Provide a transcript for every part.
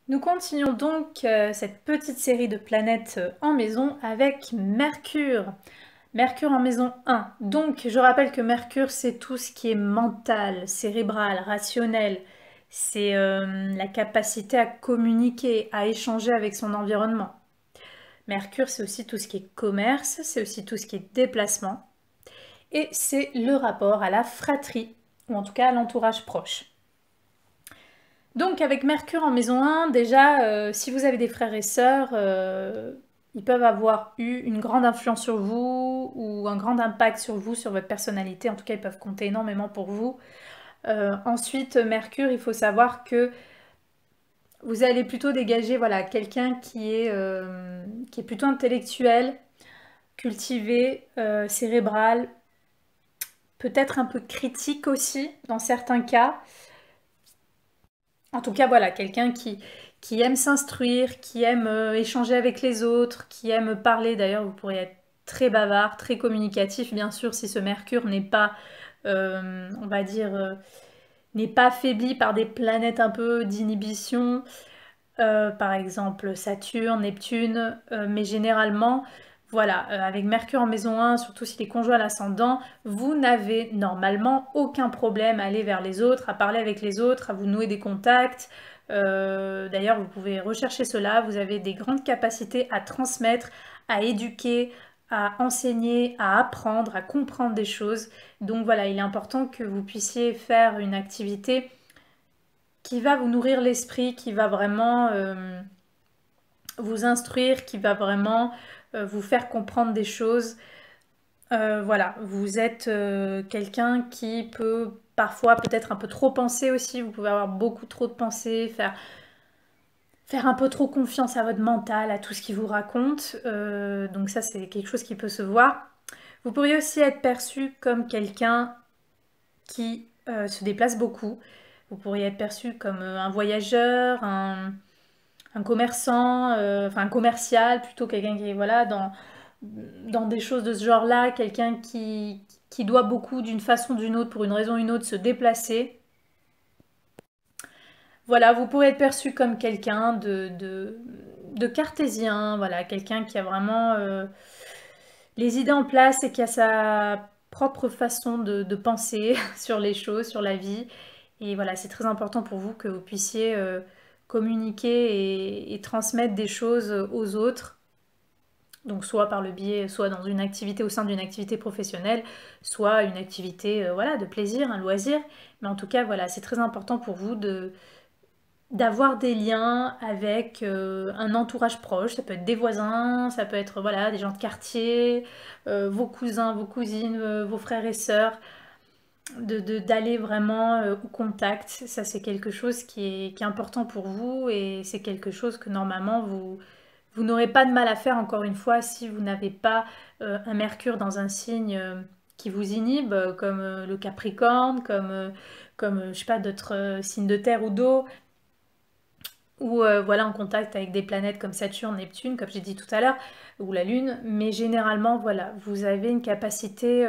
Nous continuons donc cette petite série de planètes en maison avec Mercure. Mercure en maison 1. Donc, je rappelle que Mercure, c'est tout ce qui est mental, cérébral, rationnel. C'est la capacité à communiquer, à échanger avec son environnement. Mercure, c'est aussi tout ce qui est commerce, c'est aussi tout ce qui est déplacement. Et c'est le rapport à la fratrie, ou en tout cas à l'entourage proche. Donc avec Mercure en maison 1, déjà, si vous avez des frères et sœurs, ils peuvent avoir eu une grande influence sur vous ou un grand impact sur vous, sur votre personnalité. En tout cas, ils peuvent compter énormément pour vous. Ensuite, Mercure, il faut savoir que vous allez plutôt dégager voilà, quelqu'un qui est plutôt intellectuel, cultivé, cérébral, peut-être un peu critique aussi dans certains cas. En tout cas, voilà, quelqu'un qui aime s'instruire, qui aime échanger avec les autres, qui aime parler. D'ailleurs, vous pourriez être très bavard, très communicatif, bien sûr, si ce Mercure n'est pas, on va dire, n'est pas affaibli par des planètes un peu d'inhibition, par exemple Saturne, Neptune, mais généralement, voilà, avec Mercure en maison 1, surtout s'il est conjoint à l'ascendant, vous n'avez normalement aucun problème à aller vers les autres, à parler avec les autres, à vous nouer des contacts. D'ailleurs, vous pouvez rechercher cela, vous avez des grandes capacités à transmettre, à éduquer, à enseigner, à apprendre, à comprendre des choses. Donc voilà, il est important que vous puissiez faire une activité qui va vous nourrir l'esprit, qui va vraiment vous instruire, qui va vraiment vous faire comprendre des choses. Voilà, vous êtes quelqu'un qui peut parfois peut-être un peu trop penser aussi, vous pouvez avoir beaucoup trop de pensées, faire un peu trop confiance à votre mental, à tout ce qu'il vous raconte. Donc ça, c'est quelque chose qui peut se voir. Vous pourriez aussi être perçu comme quelqu'un qui se déplace beaucoup. Vous pourriez être perçu comme un voyageur, un commerçant, enfin un commercial, plutôt quelqu'un qui est voilà, dans des choses de ce genre-là, quelqu'un qui doit beaucoup d'une façon ou d'une autre, pour une raison ou une autre, se déplacer. Voilà, vous pourrez être perçu comme quelqu'un de cartésien, voilà, quelqu'un qui a vraiment les idées en place et qui a sa propre façon de penser sur les choses, sur la vie. Et voilà, c'est très important pour vous que vous puissiez communiquer et transmettre des choses aux autres. Donc soit par le biais, soit dans une activité au sein d'une activité professionnelle, soit une activité voilà, de plaisir, un loisir. Mais en tout cas, voilà, c'est très important pour vous d'avoir des liens avec un entourage proche. Ça peut être des voisins, ça peut être voilà, des gens de quartier, vos cousins, vos cousines, vos frères et sœurs, d'aller vraiment au contact. Ça, c'est quelque chose qui est important pour vous et c'est quelque chose que normalement vous n'aurez pas de mal à faire, encore une fois, si vous n'avez pas un Mercure dans un signe qui vous inhibe, comme le Capricorne, comme je sais pas, d'autres signes de terre ou d'eau, ou voilà en contact avec des planètes comme Saturne, Neptune, comme j'ai dit tout à l'heure, ou la Lune. Mais généralement, voilà, vous avez une capacité,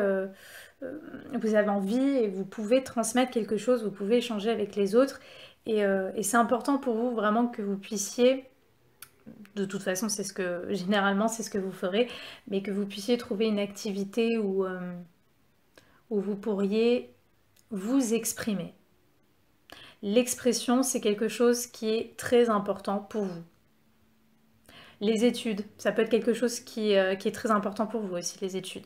vous avez envie et vous pouvez transmettre quelque chose, vous pouvez échanger avec les autres. Et c'est important pour vous vraiment que vous puissiez, de toute façon, c'est ce que généralement c'est ce que vous ferez, mais que vous puissiez trouver une activité où vous pourriez vous exprimer. L'expression, c'est quelque chose qui est très important pour vous. Les études, ça peut être quelque chose qui est très important pour vous aussi, les études.